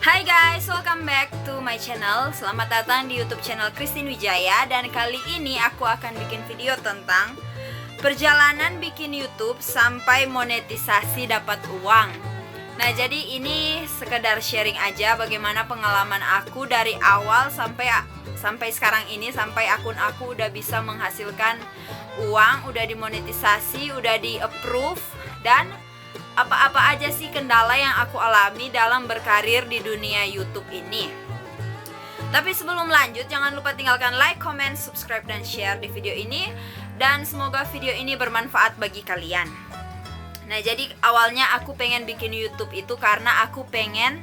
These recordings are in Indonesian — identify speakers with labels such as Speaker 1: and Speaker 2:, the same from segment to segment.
Speaker 1: Hai guys, welcome back to my channel. Selamat datang di YouTube channel Christine Wijaya. Dan kali ini aku akan bikin video tentang perjalanan bikin YouTube sampai monetisasi dapat uang. Nah, jadi ini sekedar sharing aja bagaimana pengalaman aku dari awal sampai sekarang ini, sampai akun aku udah bisa menghasilkan uang, udah dimonetisasi, udah di approve, dan apa-apa aja sih kendala yang aku alami dalam berkarir di dunia YouTube ini. Tapi sebelum lanjut, jangan lupa tinggalkan like, comment, subscribe, dan share di video ini. Dan semoga video ini bermanfaat bagi kalian. Nah, jadi awalnya aku pengen bikin YouTube itu karena aku pengen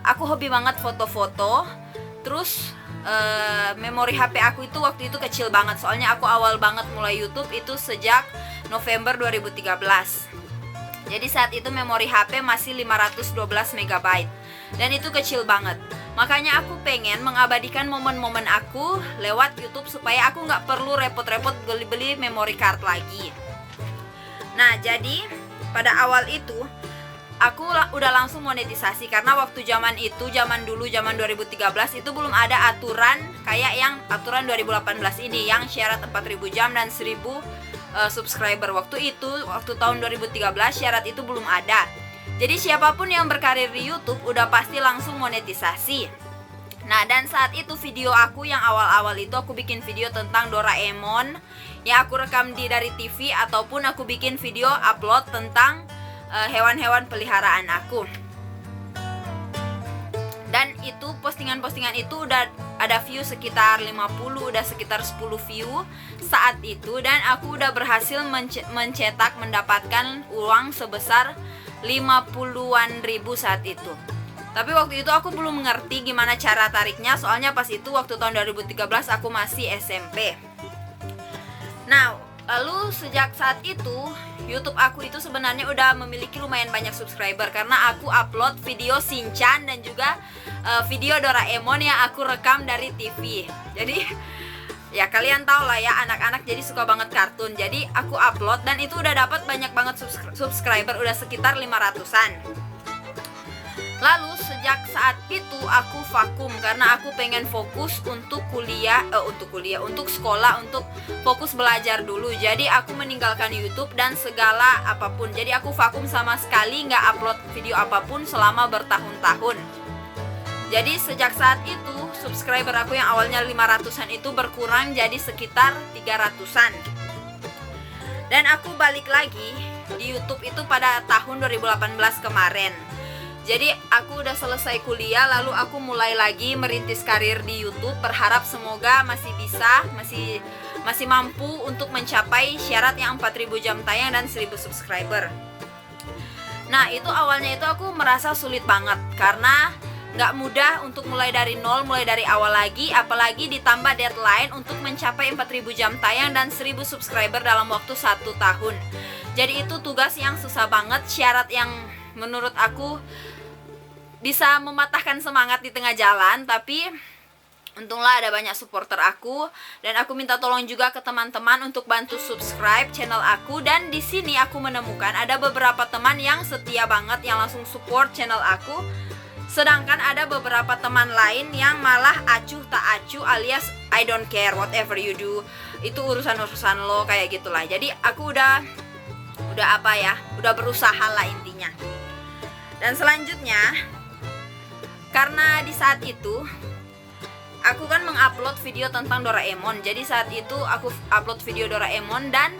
Speaker 1: aku hobi banget foto-foto. Terus memori HP aku itu waktu itu kecil banget. Soalnya aku awal banget mulai YouTube itu sejak November 2013. Jadi saat itu memori HP masih 512 MB dan itu kecil banget. Makanya aku pengen mengabadikan momen-momen aku lewat YouTube supaya aku nggak perlu repot-repot beli-beli memory card lagi. Nah, jadi pada awal itu aku udah langsung monetisasi karena waktu zaman dulu 2013 itu belum ada aturan kayak yang aturan 2018 ini yang syarat 4000 jam dan 1000 subscriber. Waktu tahun 2013 syarat itu belum ada. Jadi siapapun yang berkarir di YouTube udah pasti langsung monetisasi. Nah, dan saat itu video aku yang awal-awal itu aku bikin video tentang Doraemon yang aku rekam dari TV, ataupun aku bikin video upload tentang hewan-hewan peliharaan aku. Dan itu postingan-postingan itu udah ada view sekitar 50, udah sekitar 10 view saat itu. Dan aku udah berhasil mendapatkan uang sebesar 50-an ribu saat itu. Tapi waktu itu aku belum mengerti gimana cara tariknya. Soalnya pas itu waktu tahun 2013 aku masih SMP. Nah, lalu sejak saat itu YouTube aku itu sebenarnya udah memiliki lumayan banyak subscriber karena aku upload video Shinchan dan juga video Doraemon yang aku rekam dari TV. Jadi ya kalian tau lah ya, anak-anak jadi suka banget kartun. Jadi aku upload dan itu udah dapat banyak banget subscriber, udah sekitar 500-an. Lalu sejak saat itu aku vakum karena aku pengen fokus untuk untuk sekolah, untuk fokus belajar dulu. Jadi aku meninggalkan YouTube dan segala apapun. Jadi aku vakum sama sekali, nggak upload video apapun selama bertahun-tahun. Jadi sejak saat itu subscriber aku yang awalnya 500-an itu berkurang jadi sekitar 300-an. Dan aku balik lagi di YouTube itu pada tahun 2018 kemarin. Jadi aku udah selesai kuliah, lalu aku mulai lagi merintis karir di YouTube. Berharap semoga masih bisa, masih mampu untuk mencapai syarat yang 4000 jam tayang dan 1000 subscriber. Nah, itu awalnya itu aku merasa sulit banget karena nggak mudah untuk mulai dari nol, mulai dari awal lagi. Apalagi ditambah deadline untuk mencapai 4000 jam tayang dan 1000 subscriber dalam waktu 1 tahun. Jadi itu tugas yang susah banget, syarat yang menurut aku bisa mematahkan semangat di tengah jalan. Tapi untunglah ada banyak supporter aku, dan aku minta tolong juga ke teman-teman untuk bantu subscribe channel aku. Dan di sini aku menemukan ada beberapa teman yang setia banget, yang langsung support channel aku. Sedangkan ada beberapa teman lain yang malah acuh tak acuh, alias I don't care, whatever you do, itu urusan-urusan lo, kayak gitulah. Jadi aku udah berusaha lah intinya. Dan selanjutnya, karena di saat itu aku kan mengupload video tentang Doraemon. Jadi saat itu aku upload video Doraemon, dan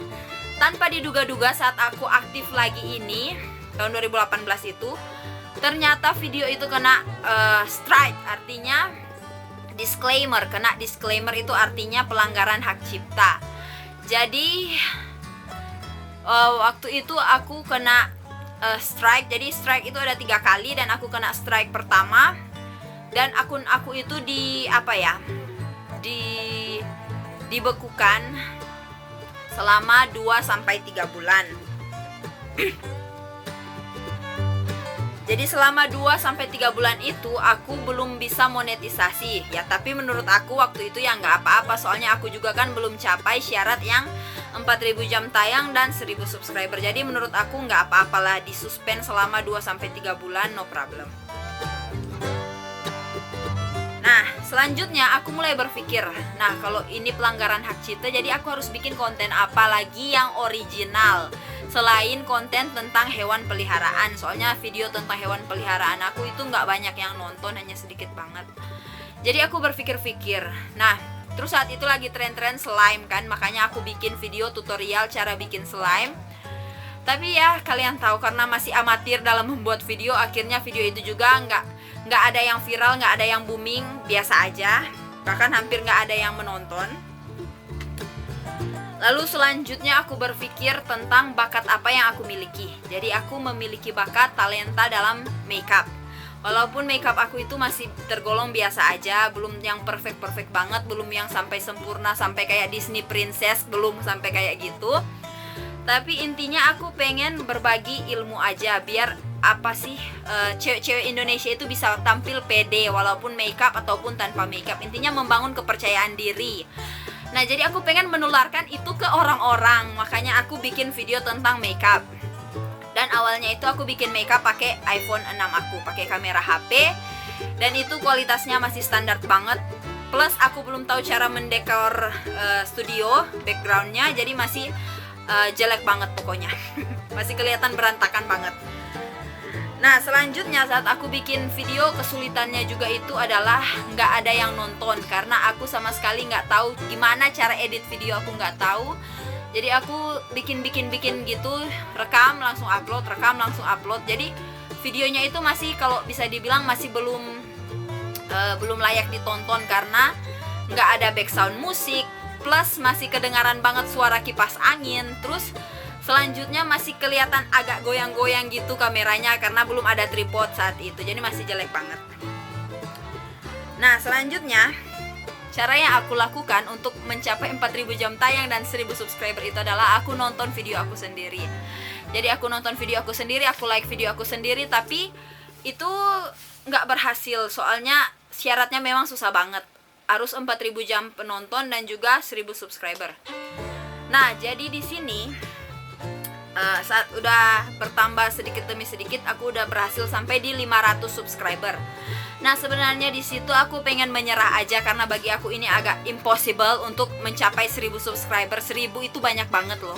Speaker 1: tanpa diduga-duga saat aku aktif lagi ini tahun 2018 itu, ternyata video itu kena strike, artinya disclaimer. Kena disclaimer itu artinya pelanggaran hak cipta. Jadi waktu itu aku kena strike. Jadi strike itu ada 3 kali dan aku kena strike pertama. Dan akun aku itu dibekukan selama 2-3 bulan. Jadi selama 2-3 bulan itu aku belum bisa monetisasi. Ya, tapi menurut aku waktu itu ya nggak apa-apa. Soalnya aku juga kan belum capai syarat yang 4000 jam tayang dan 1000 subscriber. Jadi menurut aku nggak apa-apalah disuspend selama 2-3 bulan, no problem. Nah, selanjutnya aku mulai berpikir, nah kalau ini pelanggaran hak cipta, jadi aku harus bikin konten apa lagi yang original selain konten tentang hewan peliharaan. Soalnya video tentang hewan peliharaan aku itu nggak banyak yang nonton, hanya sedikit banget. Jadi aku berpikir-pikir, nah terus saat itu lagi tren-tren slime kan, makanya aku bikin video tutorial cara bikin slime. Tapi ya kalian tahu, karena masih amatir dalam membuat video, akhirnya video itu juga nggak ada yang viral, nggak ada yang booming, biasa aja, bahkan hampir nggak ada yang menonton. Lalu selanjutnya aku berpikir tentang bakat apa yang aku miliki. Jadi aku memiliki bakat talenta dalam makeup. Walaupun makeup aku itu masih tergolong biasa aja, belum yang perfect banget, belum yang sampai sempurna sampai kayak Disney princess, belum sampai kayak gitu. Tapi intinya aku pengen berbagi ilmu aja, biar apa sih, cewek-cewek Indonesia itu bisa tampil pede walaupun makeup ataupun tanpa makeup. Intinya membangun kepercayaan diri. Nah, jadi aku pengen menularkan itu ke orang-orang, makanya aku bikin video tentang makeup. Dan awalnya itu aku bikin makeup pakai iPhone 6 aku, pakai kamera HP, dan itu kualitasnya masih standar banget. Plus aku belum tahu cara mendekor studio backgroundnya, jadi masih jelek banget pokoknya. Masih kelihatan berantakan banget. Nah, selanjutnya saat aku bikin video, kesulitannya juga itu adalah nggak ada yang nonton, karena aku sama sekali nggak tahu gimana cara edit video, aku nggak tahu. Jadi aku bikin gitu, rekam langsung upload. Jadi videonya itu masih, kalau bisa dibilang masih belum layak ditonton, karena nggak ada background musik, plus masih kedengaran banget suara kipas angin. Terus selanjutnya masih kelihatan agak goyang-goyang gitu kameranya, karena belum ada tripod saat itu, jadi masih jelek banget. Nah, selanjutnya cara yang aku lakukan untuk mencapai 4000 jam tayang dan 1000 subscriber itu adalah aku nonton video aku sendiri. Jadi aku nonton video aku sendiri, aku like video aku sendiri, tapi itu nggak berhasil, soalnya syaratnya memang susah banget. Harus 4000 jam penonton dan juga 1000 subscriber. Nah, jadi di sini saat udah bertambah sedikit demi sedikit, aku udah berhasil sampai di 500 subscriber. Nah, sebenarnya di situ aku pengen menyerah aja, karena bagi aku ini agak impossible untuk mencapai 1000 subscriber. 1000 itu banyak banget loh.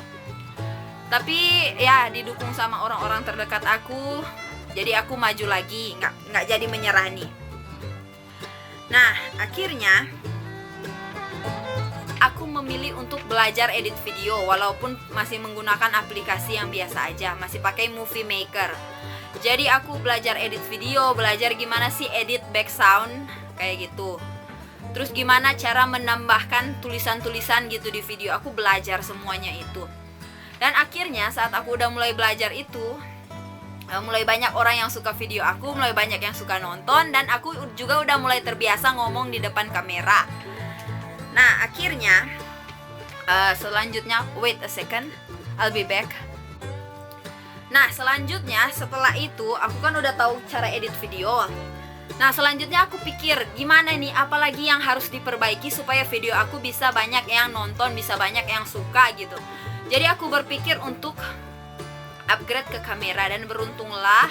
Speaker 1: Tapi ya didukung sama orang-orang terdekat aku, jadi aku maju lagi, nggak jadi menyerah nih. Nah, akhirnya aku memilih untuk belajar edit video, walaupun masih menggunakan aplikasi yang biasa aja, masih pakai Movie Maker. Jadi aku belajar edit video, belajar gimana sih edit background kayak gitu. Terus gimana cara menambahkan tulisan-tulisan gitu di video, aku belajar semuanya itu. Dan akhirnya saat aku udah mulai belajar itu, mulai banyak orang yang suka video aku, mulai banyak yang suka nonton, dan aku juga udah mulai terbiasa ngomong di depan kamera. Nah, akhirnya selanjutnya, wait a second, I'll be back. Nah, selanjutnya setelah itu aku kan udah tahu cara edit video. Nah, selanjutnya aku pikir gimana nih, apalagi yang harus diperbaiki supaya video aku bisa banyak yang nonton, bisa banyak yang suka gitu. Jadi aku berpikir untuk upgrade ke kamera, dan beruntunglah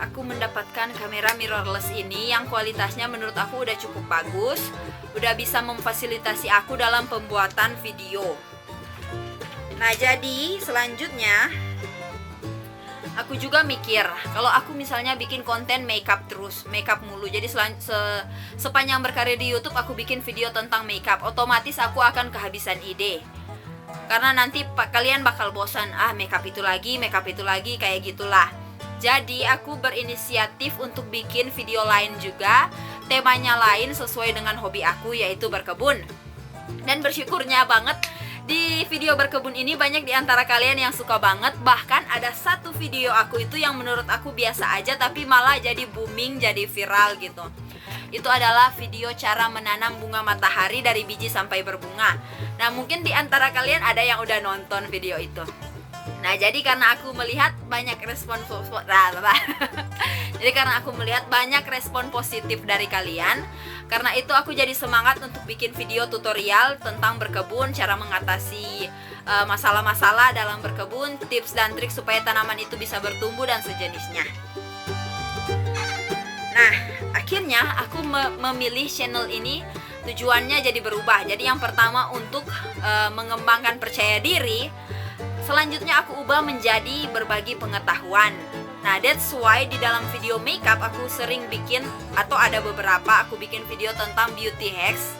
Speaker 1: aku mendapatkan kamera mirrorless ini yang kualitasnya menurut aku udah cukup bagus, udah bisa memfasilitasi aku dalam pembuatan video. Nah, jadi selanjutnya aku juga mikir, kalau aku misalnya bikin konten makeup terus, makeup mulu, jadi sepanjang berkarir di YouTube aku bikin video tentang makeup, otomatis aku akan kehabisan ide. Karena nanti kalian bakal bosan, makeup itu lagi, kayak gitulah. Jadi aku berinisiatif untuk bikin video lain juga, temanya lain sesuai dengan hobi aku, yaitu berkebun. Dan bersyukurnya banget, di video berkebun ini banyak di antara kalian yang suka banget. Bahkan ada satu video aku itu yang menurut aku biasa aja, tapi malah jadi booming, jadi viral gitu. Itu adalah video cara menanam bunga matahari dari biji sampai berbunga. Nah, mungkin di antara kalian ada yang udah nonton video itu. Nah, jadi karena aku melihat banyak respon jadi karena aku melihat banyak respon positif dari kalian, karena itu aku jadi semangat untuk bikin video tutorial tentang berkebun, cara mengatasi masalah-masalah dalam berkebun, tips dan trik supaya tanaman itu bisa bertumbuh dan sejenisnya. Nah, akhirnya aku memilih channel ini, tujuannya jadi berubah. Jadi yang pertama untuk mengembangkan percaya diri. Selanjutnya aku ubah menjadi berbagi pengetahuan. Nah, that's why di dalam video makeup aku sering bikin, atau ada beberapa aku bikin video tentang beauty hacks,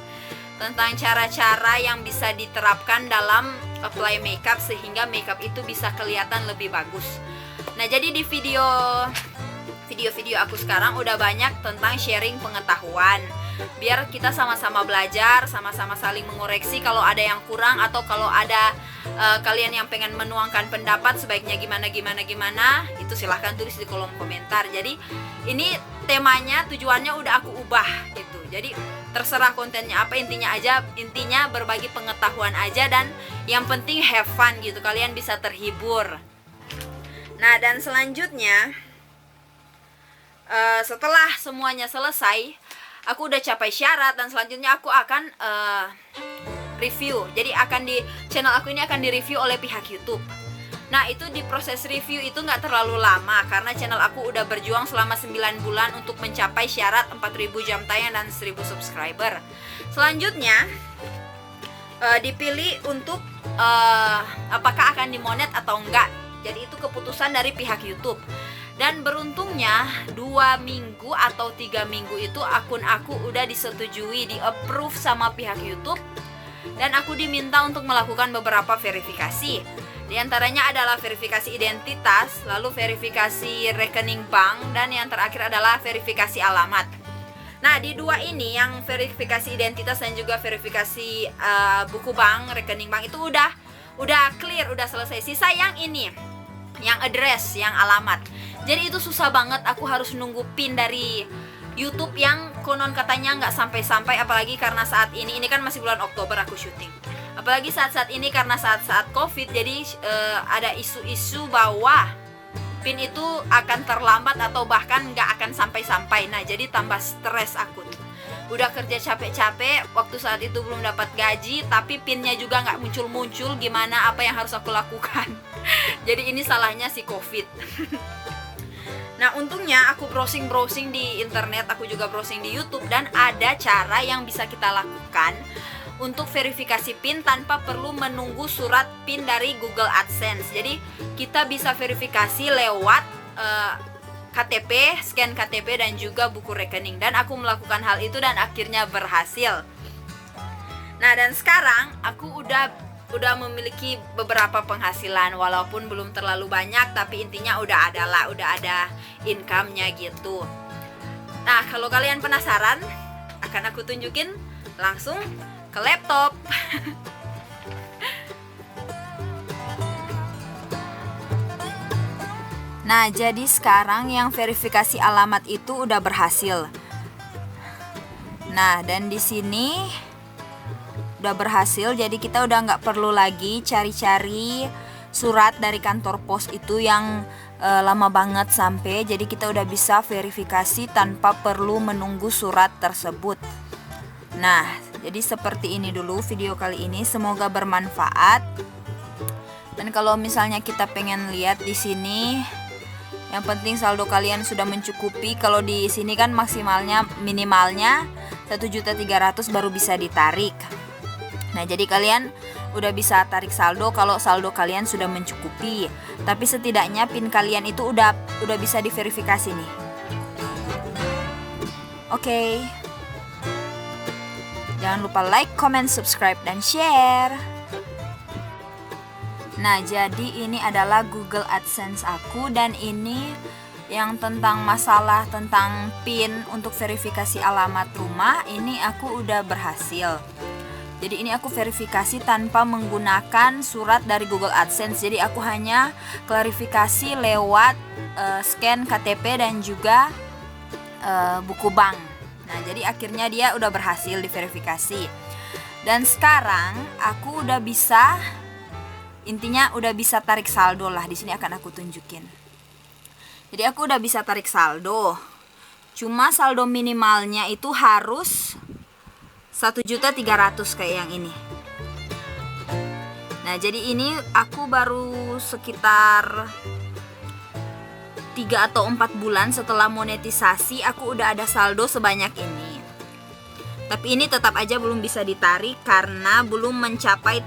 Speaker 1: tentang cara-cara yang bisa diterapkan dalam apply makeup sehingga makeup itu bisa kelihatan lebih bagus. Nah, jadi di video aku sekarang udah banyak tentang sharing pengetahuan, biar kita sama-sama belajar, sama-sama saling mengoreksi kalau ada yang kurang, atau kalau ada kalian yang pengen menuangkan pendapat sebaiknya gimana, itu silahkan tulis di kolom komentar. Jadi ini temanya, tujuannya udah aku ubah gitu. Jadi terserah kontennya apa, intinya berbagi pengetahuan aja, dan yang penting have fun gitu, kalian bisa terhibur. Nah, dan selanjutnya setelah semuanya selesai, aku udah capai syarat, dan selanjutnya aku akan review. Jadi channel aku ini akan direview oleh pihak YouTube. Nah, itu di proses review itu nggak terlalu lama, karena channel aku udah berjuang selama 9 bulan untuk mencapai syarat 4.000 jam tayang dan 1.000 subscriber. Selanjutnya dipilih untuk apakah akan dimonet atau enggak. Jadi itu keputusan dari pihak YouTube. Dan beruntungnya 2 minggu atau 3 minggu itu akun aku udah disetujui, di approve sama pihak YouTube, dan aku diminta untuk melakukan beberapa verifikasi. Di antaranya adalah verifikasi identitas, lalu verifikasi rekening bank, dan yang terakhir adalah verifikasi alamat. Nah, di 2 ini, yang verifikasi identitas dan juga verifikasi buku bank, rekening bank, itu udah clear, udah selesai. Sisa yang ini, yang address, yang alamat. Jadi itu susah banget, aku harus nunggu PIN dari YouTube yang konon katanya nggak sampai-sampai, apalagi karena saat ini kan masih bulan Oktober aku syuting. Apalagi saat-saat ini karena saat-saat COVID, jadi ada isu-isu bahwa PIN itu akan terlambat atau bahkan nggak akan sampai-sampai. Nah, jadi tambah stres aku. Udah kerja capek-capek, waktu saat itu belum dapat gaji, tapi PIN-nya juga nggak muncul-muncul. Gimana, apa yang harus aku lakukan? Jadi ini salahnya si COVID. Nah, untungnya aku browsing di internet, aku juga browsing di YouTube, dan ada cara yang bisa kita lakukan untuk verifikasi PIN tanpa perlu menunggu surat PIN dari Google AdSense. Jadi kita bisa verifikasi lewat KTP, scan KTP, dan juga buku rekening. Dan aku melakukan hal itu dan akhirnya berhasil. Nah, dan sekarang aku udah memiliki beberapa penghasilan, walaupun belum terlalu banyak, tapi intinya udah ada income-nya gitu. Nah, kalau kalian penasaran, akan aku tunjukin langsung ke laptop. Nah, jadi sekarang yang verifikasi alamat itu udah berhasil. Nah, dan di sini udah berhasil, jadi kita udah nggak perlu lagi cari-cari surat dari kantor pos itu yang lama banget sampai. Jadi kita udah bisa verifikasi tanpa perlu menunggu surat tersebut. Nah, jadi seperti ini dulu video kali ini, semoga bermanfaat. Dan kalau misalnya kita pengen lihat di sini, yang penting saldo kalian sudah mencukupi. Kalau di sini kan minimalnya 1.300.000 baru bisa ditarik. Nah, jadi kalian udah bisa tarik saldo kalau saldo kalian sudah mencukupi. Tapi setidaknya PIN kalian itu udah bisa diverifikasi nih. Oke. Jangan lupa like, comment, subscribe, dan share. Nah, jadi ini adalah Google AdSense aku, dan ini yang tentang masalah tentang PIN untuk verifikasi alamat rumah, ini aku udah berhasil. Jadi ini aku verifikasi tanpa menggunakan surat dari Google AdSense. Jadi aku hanya klarifikasi lewat scan KTP dan juga buku bank. Nah, jadi akhirnya dia udah berhasil diverifikasi. Dan sekarang aku udah bisa, intinya udah bisa tarik saldo lah. Di sini akan aku tunjukin. Jadi aku udah bisa tarik saldo. Cuma saldo minimalnya itu harus 1.300.000 kayak yang ini. Nah, jadi ini aku baru sekitar 3 atau 4 bulan setelah monetisasi aku udah ada saldo sebanyak ini. Tapi ini tetap aja belum bisa ditarik karena belum mencapai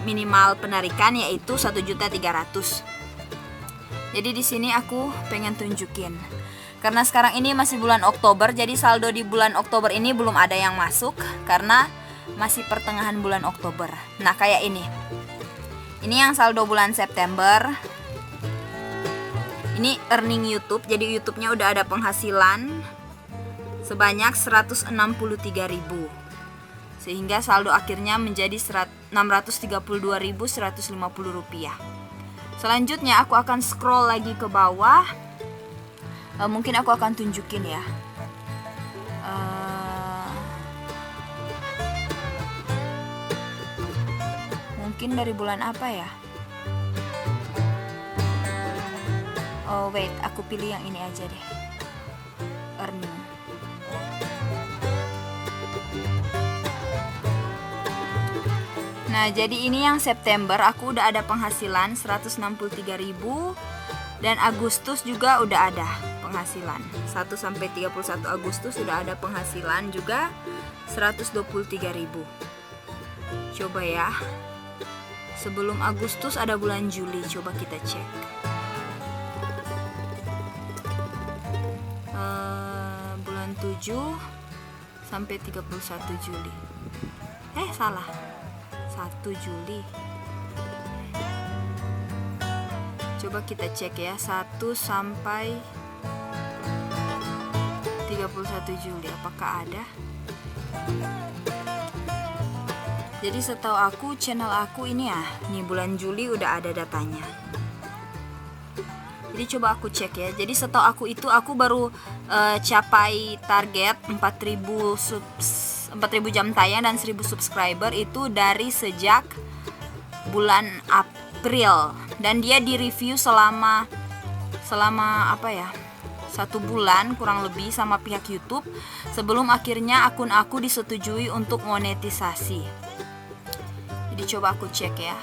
Speaker 1: minimal penarikan, yaitu 1.300.000. Jadi di sini aku pengen tunjukin. Karena sekarang ini masih bulan Oktober, jadi saldo di bulan Oktober ini belum ada yang masuk karena masih pertengahan bulan Oktober. Nah, kayak ini. Ini yang saldo bulan September. Ini earning YouTube. Jadi YouTube-nya udah ada penghasilan sebanyak 163.000. Sehingga saldo akhirnya menjadi 632.150 rupiah. Selanjutnya aku akan scroll lagi ke bawah. Mungkin aku akan tunjukin ya. Mungkin dari bulan apa ya? Oh wait, aku pilih yang ini aja deh. Earning. Nah, jadi ini yang September aku udah ada penghasilan 163.000 dan Agustus juga udah ada penghasilan. 1 sampai 31 Agustus sudah ada penghasilan juga 123.000. Coba ya. Sebelum Agustus ada bulan Juli, coba kita cek. Bulan 7 sampai 31 Juli. Salah. 1 Juli. Coba kita cek ya, 1 sampai 31 Juli apakah ada? Jadi setahu aku channel aku ini ya, nih bulan Juli udah ada datanya. Jadi coba aku cek ya. Jadi setahu aku itu aku baru capai target 4.000 jam tayang dan 1.000 subscriber itu dari sejak bulan April, dan dia di review selama apa ya, 1 bulan kurang lebih sama pihak YouTube sebelum akhirnya akun aku disetujui untuk monetisasi. Jadi coba aku cek ya,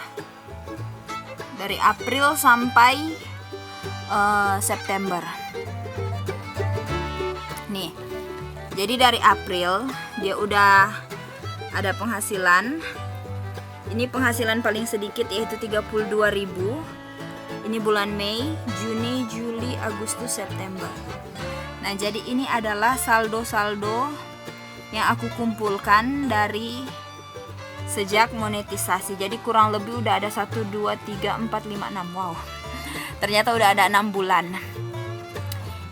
Speaker 1: dari April sampai September nih. Jadi dari April dia udah ada penghasilan. Ini penghasilan paling sedikit yaitu 32.000. Ini bulan Mei, Juni, Juli, Agustus, September. Nah, jadi ini adalah saldo-saldo yang aku kumpulkan dari sejak monetisasi. Jadi kurang lebih udah ada 1, 2, 3, 4, 5, 6. Wow. Ternyata udah ada 6 bulan.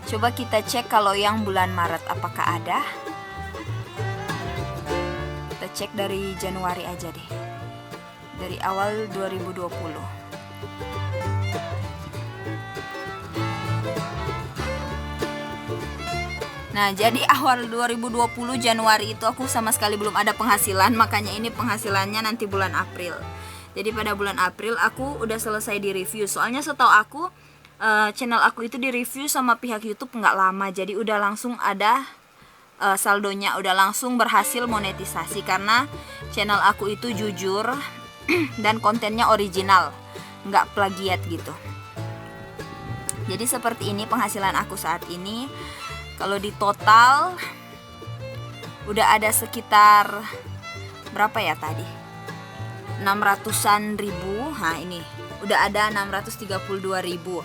Speaker 1: Coba kita cek kalau yang bulan Maret apakah ada. Kita cek dari Januari aja deh. Dari awal 2020. Nah, jadi awal 2020 Januari itu aku sama sekali belum ada penghasilan, makanya ini penghasilannya nanti bulan April. Jadi pada bulan April aku udah selesai di review. Soalnya setahu aku channel aku itu di review sama pihak YouTube nggak lama, jadi udah langsung ada saldonya, udah langsung berhasil monetisasi karena channel aku itu jujur dan kontennya original, nggak plagiat gitu. Jadi seperti ini penghasilan aku saat ini. Kalau di total udah ada sekitar berapa ya tadi? 600-an ribu. Nah, ini udah ada 632.000.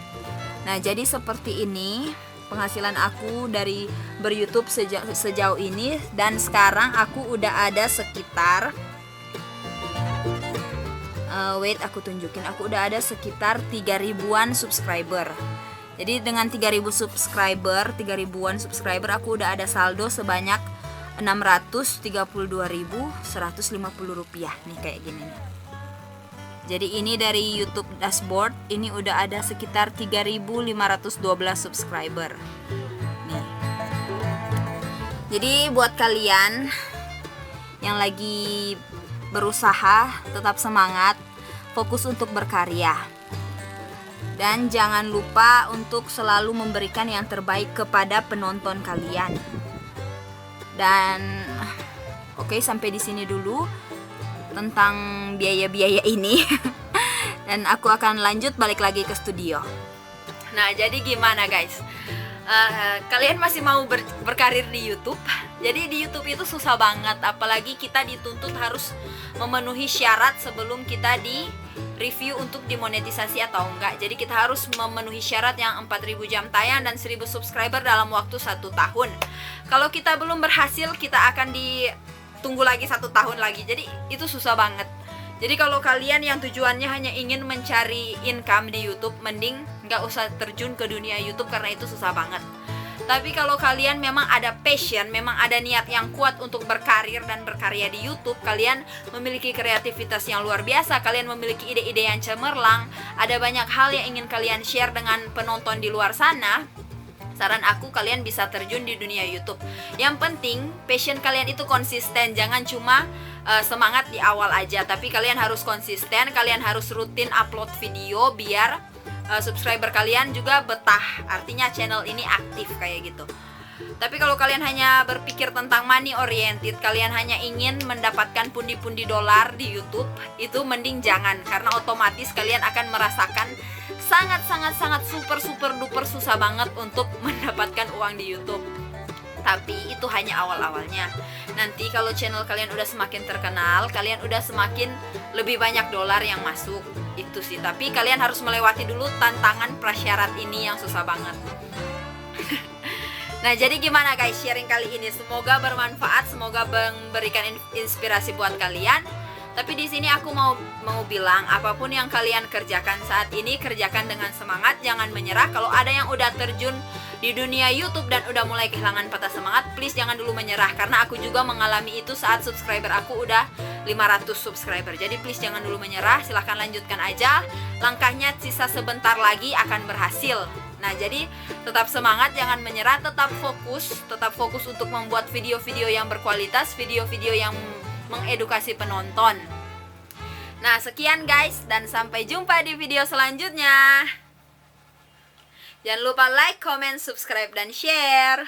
Speaker 1: Nah, jadi seperti ini penghasilan aku dari ber-YouTube sejauh ini, dan sekarang aku udah ada sekitar aku tunjukin, aku udah ada sekitar 3.000-an subscriber. Jadi dengan 3.000 subscriber, 3.000-an subscriber aku udah ada saldo sebanyak 632.150 rupiah nih, kayak gini nih. Jadi ini dari YouTube dashboard, ini udah ada sekitar 3.512 subscriber nih. Jadi buat kalian yang lagi berusaha, tetap semangat, fokus untuk berkarya. Dan jangan lupa untuk selalu memberikan yang terbaik kepada penonton kalian. Dan oke, sampai di sini dulu tentang biaya-biaya ini. Dan aku akan lanjut balik lagi ke studio. Nah, jadi gimana guys? Kalian masih mau berkarir di YouTube? Jadi di YouTube itu susah banget, apalagi kita dituntut harus memenuhi syarat sebelum kita di review untuk dimonetisasi atau enggak. Jadi kita harus memenuhi syarat yang 4.000 jam tayang dan 1.000 subscriber dalam waktu 1 tahun. Kalau kita belum berhasil, kita akan ditunggu lagi 1 tahun lagi. Jadi itu susah banget. Jadi kalau kalian yang tujuannya hanya ingin mencari income di YouTube, mending nggak usah terjun ke dunia YouTube karena itu susah banget. Tapi kalau kalian memang ada passion, memang ada niat yang kuat untuk berkarir dan berkarya di YouTube, kalian memiliki kreativitas yang luar biasa, kalian memiliki ide-ide yang cemerlang, ada banyak hal yang ingin kalian share dengan penonton di luar sana, saran aku kalian bisa terjun di dunia YouTube. Yang penting passion kalian itu konsisten, jangan cuma semangat di awal aja, tapi kalian harus konsisten, kalian harus rutin upload video biar subscriber kalian juga betah, artinya channel ini aktif kayak gitu. Tapi kalau kalian hanya berpikir tentang money oriented, kalian hanya ingin mendapatkan pundi-pundi dolar di YouTube, itu mending jangan, karena otomatis kalian akan merasakan sangat super duper susah banget untuk mendapatkan uang di YouTube. Tapi itu hanya awal-awalnya. Nanti kalau channel kalian udah semakin terkenal, kalian udah semakin lebih banyak dolar yang masuk. Itu sih, tapi kalian harus melewati dulu tantangan prasyarat ini yang susah banget. Nah, jadi gimana guys sharing kali ini? Semoga bermanfaat, semoga memberikan inspirasi buat kalian. Tapi di sini aku mau bilang, apapun yang kalian kerjakan saat ini, kerjakan dengan semangat, jangan menyerah. Kalau ada yang udah terjun di dunia YouTube dan udah mulai kehilangan patah semangat, please jangan dulu menyerah, karena aku juga mengalami itu saat subscriber aku udah 500 subscriber. Jadi please jangan dulu menyerah, silahkan lanjutkan aja. Langkahnya sisa sebentar lagi akan berhasil. Nah, jadi tetap semangat, jangan menyerah, tetap fokus untuk membuat video-video yang berkualitas, video-video yang mengedukasi penonton. Nah, sekian guys, dan sampai jumpa di video selanjutnya. Jangan lupa like, comment, subscribe, dan share.